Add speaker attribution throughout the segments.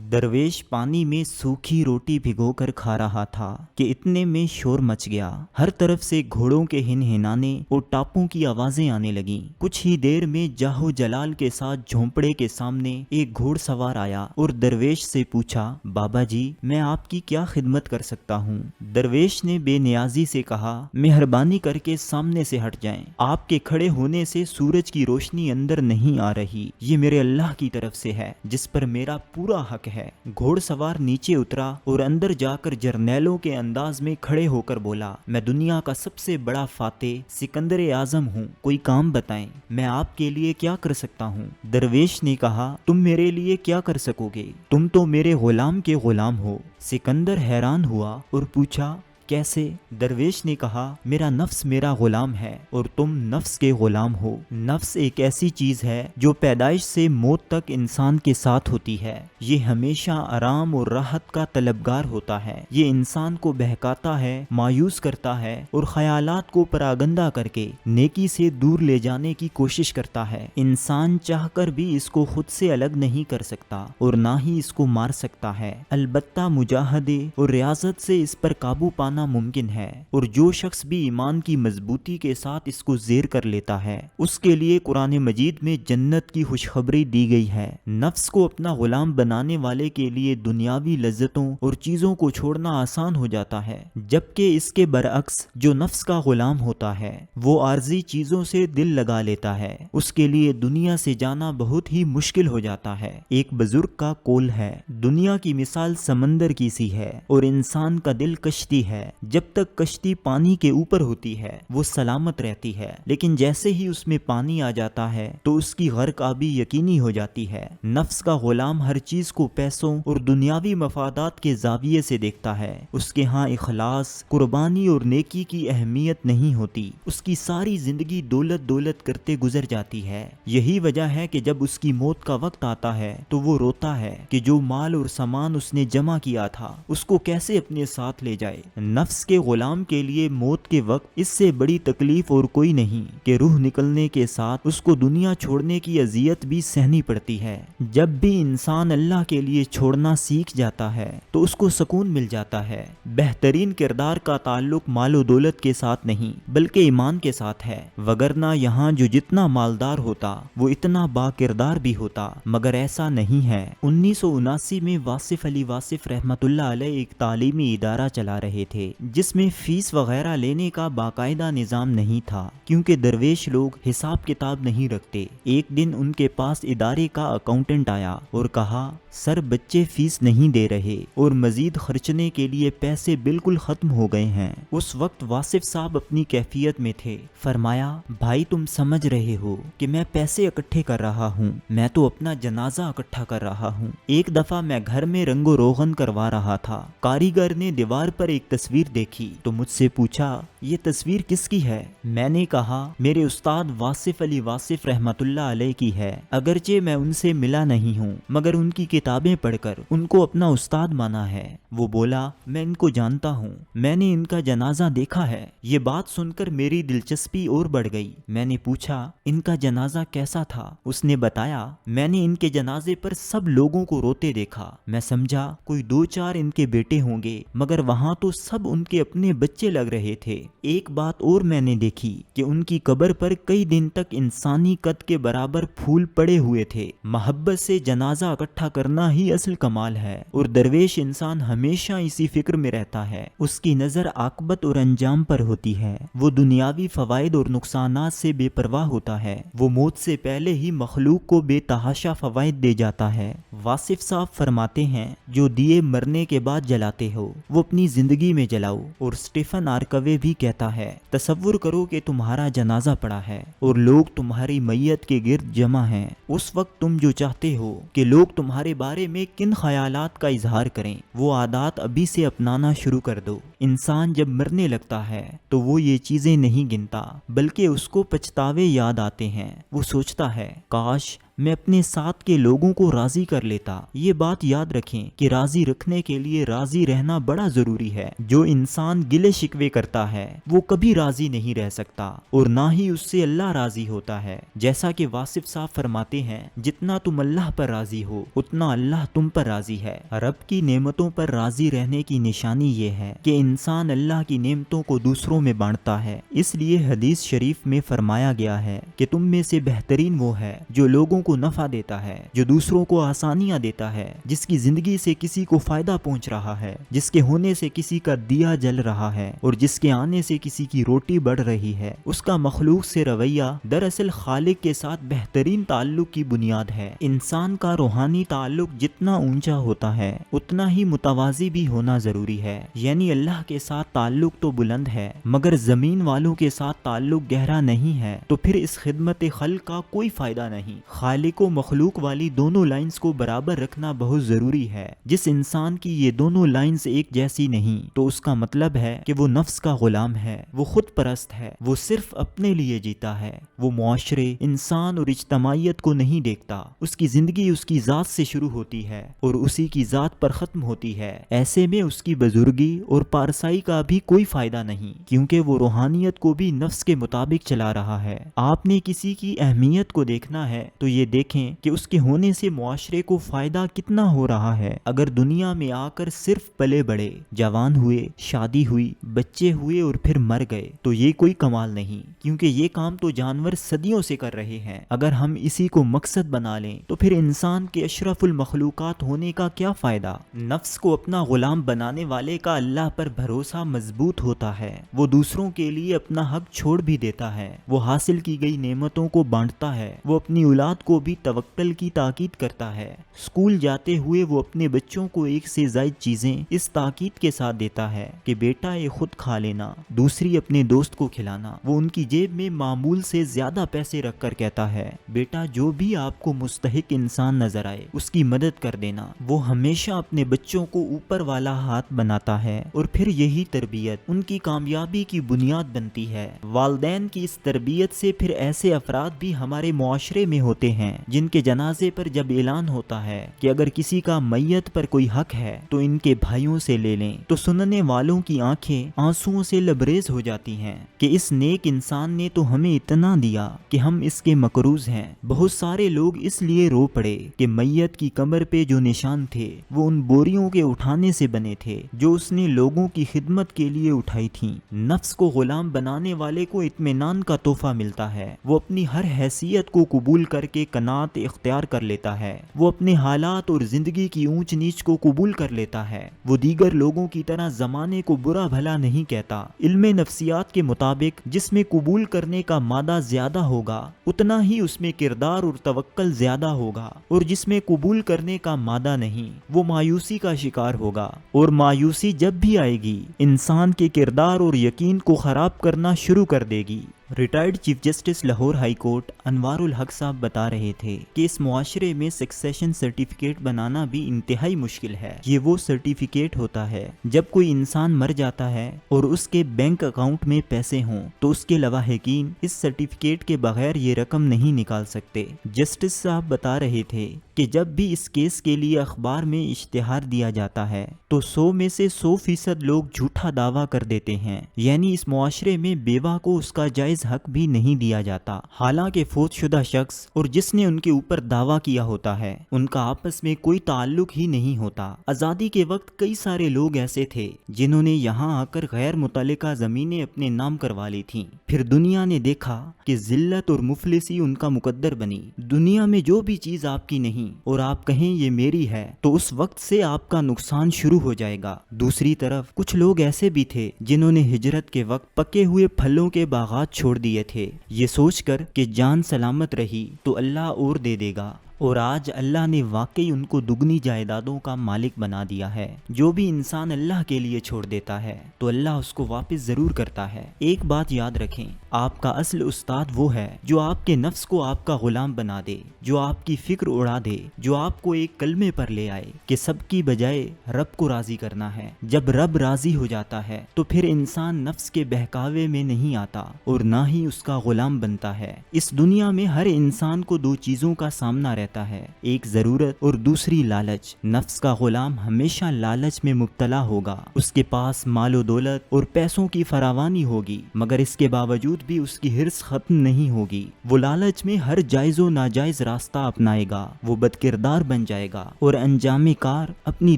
Speaker 1: درویش پانی میں سوکھی روٹی بھگو کر کھا رہا تھا کہ اتنے میں شور مچ گیا۔ ہر طرف سے گھوڑوں کے ہنہنانے اور ٹاپوں کی آوازیں آنے لگیں۔ کچھ ہی دیر میں جاہو جلال کے ساتھ جھونپڑے کے سامنے ایک گھوڑ سوار آیا اور درویش سے پوچھا، بابا جی میں آپ کی کیا خدمت کر سکتا ہوں؟ درویش نے بے نیازی سے کہا، مہربانی کر کے سامنے سے ہٹ جائیں، آپ کے کھڑے ہونے سے سورج کی روشنی اندر نہیں آ رہی، یہ میرے اللہ کی طرف سے ہے جس پر میرا پورا حق ہے۔ گھوڑ سوار نیچے اترا اور اندر جا کر جرنیلوں کے انداز میں کھڑے ہو کر بولا، میں دنیا کا سب سے بڑا فاتح سکندر اعظم ہوں، کوئی کام بتائیں، میں آپ کے لیے کیا کر سکتا ہوں؟ درویش نے کہا، تم میرے لیے کیا کر سکو گے؟ تم تو میرے غلام کے غلام ہو۔ سکندر حیران ہوا اور پوچھا، کیسے؟ درویش نے کہا، میرا نفس میرا غلام ہے اور تم نفس کے غلام ہو۔ نفس ایک ایسی چیز ہے جو پیدائش سے موت تک انسان کے ساتھ ہوتی ہے۔ یہ ہمیشہ آرام اور راحت کا طلبگار ہوتا ہے۔ یہ انسان کو بہکاتا ہے، مایوس کرتا ہے اور خیالات کو پراگندہ کر کے نیکی سے دور لے جانے کی کوشش کرتا ہے۔ انسان چاہ کر بھی اس کو خود سے الگ نہیں کر سکتا اور نہ ہی اس کو مار سکتا ہے، البتہ مجاہدے اور ریاضت سے اس پر قابو پانا ممکن ہے، اور جو شخص بھی ایمان کی مضبوطی کے ساتھ اس کو زیر کر لیتا ہے اس کے لیے قرآن مجید میں جنت کی خوشخبری دی گئی ہے۔ نفس کو اپنا غلام بنانے والے کے لیے دنیاوی لذتوں اور چیزوں کو چھوڑنا آسان ہو جاتا ہے، جبکہ اس کے برعکس جو نفس کا غلام ہوتا ہے وہ عارضی چیزوں سے دل لگا لیتا ہے، اس کے لیے دنیا سے جانا بہت ہی مشکل ہو جاتا ہے۔ ایک بزرگ کا قول ہے، دنیا کی مثال سمندر کی سی ہے اور انسان کا دل کشتی ہے، جب تک کشتی پانی کے اوپر ہوتی ہے وہ سلامت رہتی ہے، لیکن جیسے ہی اس میں پانی آ جاتا ہے تو اس کی غرق آبی یقینی ہو جاتی ہے۔ نفس کا غلام ہر چیز کو پیسوں اور دنیاوی مفادات کے زاویے سے دیکھتا ہے، اس کے ہاں اخلاص، قربانی اور نیکی کی اہمیت نہیں ہوتی، اس کی ساری زندگی دولت دولت کرتے گزر جاتی ہے۔ یہی وجہ ہے کہ جب اس کی موت کا وقت آتا ہے تو وہ روتا ہے کہ جو مال اور سامان اس نے جمع کیا تھا اس کو کیسے اپنے ساتھ لے جائے۔ نفس کے غلام کے لیے موت کے وقت اس سے بڑی تکلیف اور کوئی نہیں کہ روح نکلنے کے ساتھ اس کو دنیا چھوڑنے کی اذیت بھی سہنی پڑتی ہے۔ جب بھی انسان اللہ کے لیے چھوڑنا سیکھ جاتا ہے تو اس کو سکون مل جاتا ہے۔ بہترین کردار کا تعلق مال و دولت کے ساتھ نہیں بلکہ ایمان کے ساتھ ہے، وگرنہ یہاں جو جتنا مالدار ہوتا وہ اتنا با کردار بھی ہوتا، مگر ایسا نہیں ہے۔ 1979 میں واصف علی واصف رحمت اللہ علیہ ایک تعلیمی ادارہ چلا رہے تھے جس میں فیس وغیرہ لینے کا باقاعدہ نظام نہیں تھا، کیونکہ درویش لوگ حساب کتاب نہیں رکھتے۔ ایک دن ان کے پاس ادارے کا اکاؤنٹنٹ آیا اور کہا، سر بچے فیس نہیں دے رہے اور مزید خرچنے کے لیے پیسے بالکل ختم ہو گئے ہیں۔ اس وقت واصف صاحب اپنی کیفیت میں تھے۔ فرمایا، بھائی تم سمجھ رہے ہو کہ میں پیسے اکٹھے کر رہا ہوں، میں تو اپنا جنازہ اکٹھا کر رہا ہوں۔ ایک دفعہ میں گھر میں رنگ و روغن کروا رہا تھا، کاریگر نے دیوار پر ایک تصویر دیکھی تو مجھ سے پوچھا، یہ تصویر کس کی ہے؟ میں نے کہا، میرے استاد واصف علی واصف رحمت اللہ علیہ کی ہے، اگرچہ میں ان سے ملا نہیں ہوں مگر ان کی کتابیں پڑھ کر ان کو اپنا استاد مانا ہے۔ وہ بولا، میں ان کو جانتا ہوں، میں نے ان کا جنازہ دیکھا ہے۔ یہ بات سن کر میری دلچسپی اور بڑھ گئی۔ میں نے پوچھا، ان کا جنازہ کیسا تھا؟ اس نے بتایا، میں نے ان کے جنازے پر سب لوگوں کو روتے دیکھا، میں سمجھا کوئی دو چار ان کے بیٹے ہوں گے، مگر وہاں تو سب ان کے اپنے بچے لگ رہے تھے۔ ایک بات اور میں نے دیکھی کہ ان کی قبر پر کئی دن تک انسانی قد کے برابر پھول پڑے ہوئے تھے۔ محبت سے جنازہ اکٹھا کرنا ہی اصل کمال ہے، اور درویش انسان ہمیشہ اسی فکر میں رہتا ہے، اس کی نظر عاقبت اور انجام پر ہوتی ہے، وہ دنیاوی فوائد اور نقصانات سے بے پرواہ ہوتا ہے، وہ موت سے پہلے ہی مخلوق کو بے تحاشا فوائد دے جاتا ہے۔ واصف صاحب فرماتے ہیں، جو دیے مرنے کے بعد جلاتے ہو وہ اپنی زندگی میں جلاؤ، اور سٹیفن آرکوے بھی کہتا ہے، تصور کرو کہ تمہارا جنازہ پڑا ہے اور لوگ تمہاری میت کے گرد جمع ہیں، اس وقت تم جو چاہتے ہو کہ لوگ تمہارے بارے میں کن خیالات کا اظہار کریں وہ عادات ابھی سے اپنانا شروع کر دو۔ انسان جب مرنے لگتا ہے تو وہ یہ چیزیں نہیں گنتا بلکہ اس کو پچھتاوے یاد آتے ہیں، وہ سوچتا ہے، کاش میں اپنے ساتھ کے لوگوں کو راضی کر لیتا۔ یہ بات یاد رکھیں کہ راضی رکھنے کے لیے راضی رہنا بڑا ضروری ہے۔ جو انسان گلے شکوے کرتا ہے وہ کبھی راضی نہیں رہ سکتا اور نہ ہی اس سے اللہ راضی ہوتا ہے۔ جیسا کہ واصف صاحب فرماتے ہیں، جتنا تم اللہ پر راضی ہو اتنا اللہ تم پر راضی ہے۔ رب کی نعمتوں پر راضی رہنے کی نشانی یہ ہے کہ انسان اللہ کی نعمتوں کو دوسروں میں بانٹتا ہے۔ اس لیے حدیث شریف میں فرمایا گیا ہے کہ تم میں سے بہترین وہ ہے جو لوگوں کو نفع دیتا ہے، جو دوسروں کو آسانیاں دیتا ہے، جس کی زندگی سے کسی کو فائدہ پہنچ رہا ہے، جس کے ہونے سے کسی کا دیا جل رہا ہے اور جس کے آنے سے کسی کی روٹی بڑھ رہی ہے۔ اس کا مخلوق سے رویہ دراصل خالق کے ساتھ بہترین تعلق کی بنیاد ہے۔ انسان کا روحانی تعلق جتنا اونچا ہوتا ہے اتنا ہی متوازی بھی ہونا ضروری ہے۔ یعنی اللہ کے ساتھ تعلق تو بلند ہے مگر زمین والوں کے ساتھ تعلق گہرا نہیں ہے تو پھر اس خدمت خلق کا کوئی فائدہ نہیں۔ خالق و مخلوق والی دونوں لائنز کو برابر رکھنا بہت ضروری ہے۔ جس انسان کی یہ دونوں لائنز ایک جیسی نہیں تو اس کا مطلب ہے کہ وہ نفس کا غلام ہے، وہ خود پرست ہے، وہ صرف اپنے لیے جیتا ہے، وہ معاشرے، انسان اور اجتماعیت کو نہیں دیکھتا۔ اس کی زندگی اس کی ذات سے شروع ہوتی ہے اور اسی کی ذات پر ختم ہوتی ہے۔ ایسے میں اس کی بزرگی اور پارسائی کا بھی کوئی فائدہ نہیں کیونکہ وہ روحانیت کو بھی نفس کے مطابق چلا رہا ہے۔ آپ نے کسی کی اہمیت کو دیکھنا ہے تو یہ دیکھیں کہ اس کے ہونے سے معاشرے کو فائدہ کتنا ہو رہا ہے۔ اگر دنیا میں آ کر صرف پلے بڑے، جوان ہوئے، شادی ہوئی، بچے ہوئے اور پھر مر گئے تو یہ کوئی کمال نہیں کیونکہ یہ کام تو جانور صدیوں سے کر رہے ہیں۔ اگر ہم اسی کو مقصد بنا لیں تو پھر انسان کے اشرف المخلوقات ہونے کا کیا فائدہ؟ نفس کو اپنا غلام بنانے والے کا اللہ پر بھروسہ مضبوط ہوتا ہے، وہ دوسروں کے لیے اپنا حق چھوڑ بھی دیتا ہے، وہ حاصل کی گئی نعمتوں کو بانٹتا ہے، وہ اپنی اولاد کو بھی توکل کی تاکید کرتا ہے۔ اسکول جاتے ہوئے وہ اپنے بچوں کو ایک سے زائد چیزیں اس تاکید کے ساتھ دیتا ہے کہ بیٹا یہ خود کھا لینا، دوسری اپنے دوست کو کھلانا۔ وہ ان کی جیب میں معمول سے زیادہ پیسے رکھ کر کہتا ہے، بیٹا جو بھی آپ کو مستحق انسان نظر آئے اس کی مدد کر دینا۔ وہ ہمیشہ اپنے بچوں کو اوپر والا ہاتھ بناتا ہے اور پھر یہی تربیت ان کی کامیابی کی بنیاد بنتی ہے۔ والدین کی اس تربیت سے پھر ایسے افراد بھی ہمارے معاشرے میں ہوتے ہیں جن کے جنازے پر جب اعلان ہوتا ہے کہ اگر کسی کا میت پر کوئی حق ہے تو ان کے بھائیوں سے لے لیں تو سننے والوں کی آنکھیں آنسوؤں سے لبریز ہو جاتی ہیں کہ اس نیک انسان نے تو ہمیں اتنا دیا کہ ہم اس کے مقروض ہیں۔ بہت سارے لوگ اس لیے رو پڑے کہ میت کی کمر پہ جو نشان تھے وہ ان بوریوں کے اٹھانے سے بنے تھے جو اس نے لوگوں کی خدمت کے لیے اٹھائی تھیں۔ نفس کو غلام بنانے والے کو اطمینان کا تحفہ ملتا ہے، وہ اپنی ہر حیثیت کو قبول کر کے قناعت اختیار کر لیتا ہے، وہ اپنے حالات اور زندگی کی اونچ نیچ کو قبول کر لیتا ہے، وہ دیگر لوگوں کی طرح زمانے کو برا بھلا نہیں کہتا۔ علم نفسیات کے مطابق جس میں قبول کرنے کا مادہ زیادہ ہوگا اتنا ہی اس میں کردار اور توکل زیادہ ہوگا، اور جس میں قبول کرنے کا مادہ نہیں وہ مایوسی کا شکار ہوگا، اور مایوسی جب بھی آئے گی انسان کے کردار اور یقین کو خراب کرنا شروع کر دے گی۔ Retired chief justice Lahore high court Anwar ul-Haq صاحب بتا رہے تھے کہ اس معاشرے میں سکسیشن سرٹیفکیٹ بنانا بھی انتہائی مشکل ہے۔ یہ وہ سرٹیفکیٹ ہوتا ہے جب کوئی انسان مر جاتا ہے اور اس کے بینک اکاؤنٹ میں پیسے ہوں تو اس کے لواحقین اس سرٹیفکیٹ کے بغیر یہ رقم نہیں نکال سکتے۔ جسٹس صاحب بتا رہے تھے کہ جب بھی اس کیس کے لیے اخبار میں اشتہار دیا جاتا ہے تو 100 میں سے 100% لوگ جھوٹا دعویٰ کر دیتے ہیں، یعنی اس معاشرے میں بیوہ کو اس کا جائز حق بھی نہیں دیا جاتا، حالانکہ فوت شدہ شخص اور جس نے ان کے اوپر دعویٰ کیا ہوتا ہے ان کا آپس میں کوئی تعلق ہی نہیں ہوتا۔ آزادی کے وقت کئی سارے لوگ ایسے تھے جنہوں نے یہاں آ کر غیر متعلقہ زمینیں اپنے نام کروا لی تھیں، پھر دنیا نے دیکھا کہ ذلت اور مفلسی ان کا مقدر بنی۔ دنیا میں جو بھی چیز آپ کی نہیں اور آپ کہیں یہ میری ہے تو اس وقت سے آپ کا نقصان شروع ہو جائے گا۔ دوسری طرف کچھ لوگ ایسے بھی تھے جنہوں نے ہجرت کے وقت پکے ہوئے پھلوں کے باغات چھوڑ دیے تھے یہ سوچ کر کہ جان سلامت رہی تو اللہ اور دے دے گا، اور آج اللہ نے واقعی ان کو دگنی جائیدادوں کا مالک بنا دیا ہے۔ جو بھی انسان اللہ کے لیے چھوڑ دیتا ہے تو اللہ اس کو واپس ضرور کرتا ہے۔ ایک بات یاد رکھیں آپ کا اصل استاد وہ ہے جو آپ کے نفس کو آپ کا غلام بنا دے، جو آپ کی فکر اڑا دے، جو آپ کو ایک کلمے پر لے آئے کہ سب کی بجائے رب کو راضی کرنا ہے۔ جب رب راضی ہو جاتا ہے تو پھر انسان نفس کے بہکاوے میں نہیں آتا اور نہ ہی اس کا غلام بنتا ہے۔ اس دنیا میں ہر انسان کو دو چیزوں کا سامنا رہتا ہے، ایک ضرورت اور دوسری لالچ۔ نفس کا غلام ہمیشہ لالچ میں مبتلا ہوگا، اس کے پاس مال و دولت اور پیسوں کی فراوانی ہوگی، مگر اس کے باوجود بھی اس کی حرص ختم نہیں ہوگی۔ وہ لالچ میں ہر جائز و ناجائز راستہ اپنائے گا، وہ بدکردار بن جائے گا اور انجام کار اپنی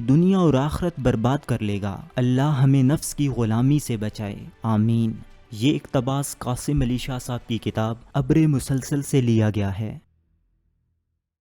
Speaker 1: دنیا اور آخرت برباد کر لے گا۔ اللہ ہمیں نفس کی غلامی سے بچائے، آمین۔ یہ اقتباس قاسم علی شاہ صاحب کی کتاب ابر مسلسل سے لیا گیا ہے۔